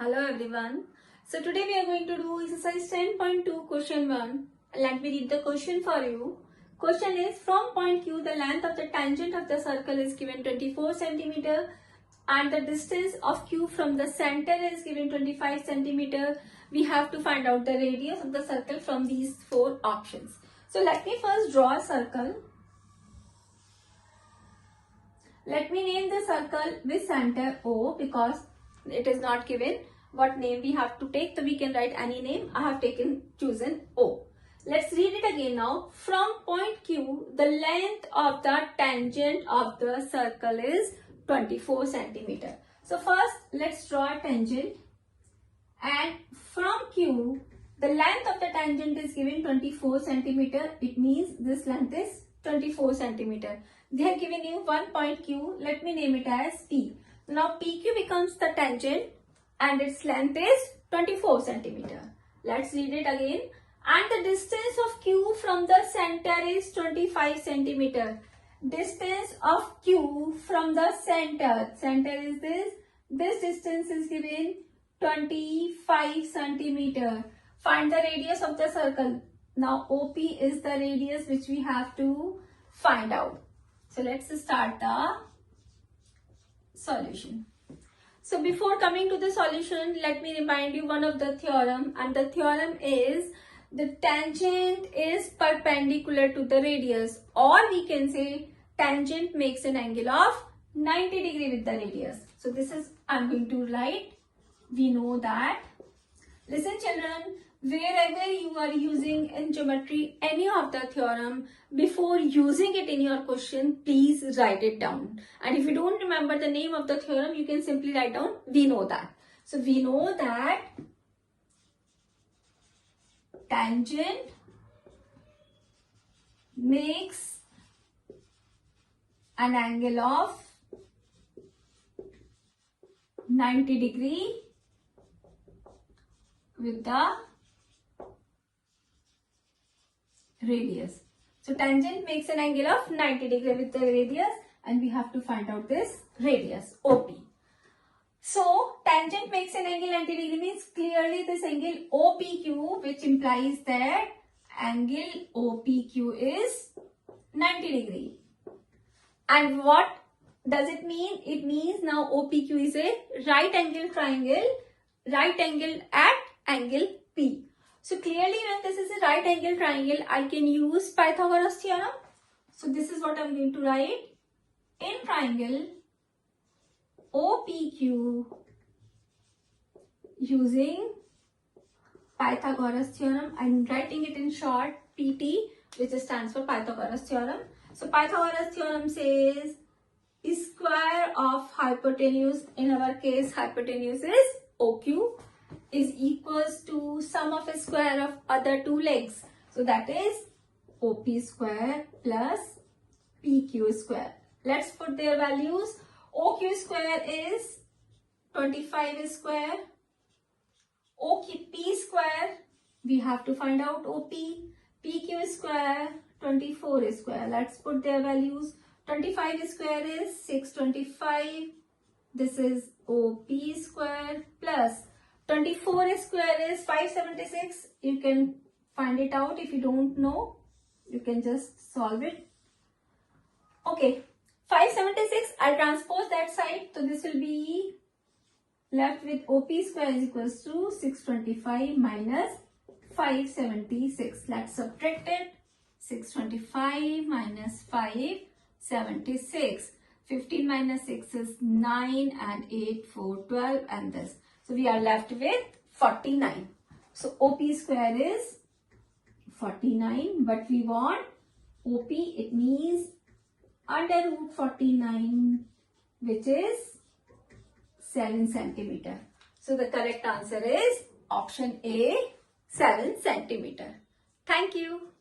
Hello everyone. So today we are going to do exercise 10.2 question 1. Let me read the question for you. Question is, from point Q the length of the tangent of the circle is given 24 cm and the distance of Q from the center is given 25 cm. We have to find out the radius of the circle from these four options. So let me first draw a circle. Let me name the circle with center O because it is not given what name we have to take, so we can write any name. I have chosen O. Let's read it again now. From point Q, the length of the tangent of the circle is 24 cm. So first, let's draw a tangent. And from Q, the length of the tangent is given 24 cm. It means this length is 24 cm. They have given you one point Q. Let me name it as P. Now PQ becomes the tangent and its length is 24 cm. Let's read it again. And the distance of Q from the center is 25 cm. Distance of Q from the center is this. This distance is given 25 cm. Find the radius of the circle. Now OP is the radius which we have to find out. So let's start the solution. So before coming to the solution, let me remind you one of the theorem, and the theorem is the tangent is perpendicular to the radius, or we can say tangent makes an angle of 90 degree with the radius. So this is I'm going to write. We know that. Listen children, wherever you are using in geometry any of the theorem, before using it in your question, please write it down. And if you don't remember the name of the theorem, you can simply write down, we know that. So we know that tangent makes an angle of 90 degree with the radius. So tangent makes an angle of 90 degree with the radius, and we have to find out this radius OP. So tangent makes an angle 90 degree means clearly this angle OPQ, which implies that angle OPQ is 90 degree. And what does it mean? It means now OPQ is a right angle triangle, right angle at angle P. So clearly when this is a right angle triangle, I can use Pythagoras theorem. So this is what I'm going to write. In triangle OPQ using Pythagoras theorem, I'm writing it in short PT, which stands for Pythagoras theorem. So Pythagoras theorem says square of hypotenuse, in our case hypotenuse is OQ, is equals to sum of a square of other two legs. So that is OP square plus PQ square. Let's put their values. OQ square is 25 square. OP square, we have to find out OP. PQ square, 24 square. Let's put their values. 25 square is 625. This is OP square plus 24 square is 576. You can find it out. If you don't know, you can just solve it. Okay, 576, I transpose that side. So this will be left with OP square is equals to 625 minus 576. Let's subtract it. 625 minus 576. 15 minus 6 is 9 and 8, 4, 12 and this. So we are left with 49. So OP square is 49, but we want OP, it means under root 49, which is 7 centimeter. So the correct answer is option A, 7 centimeter. Thank you.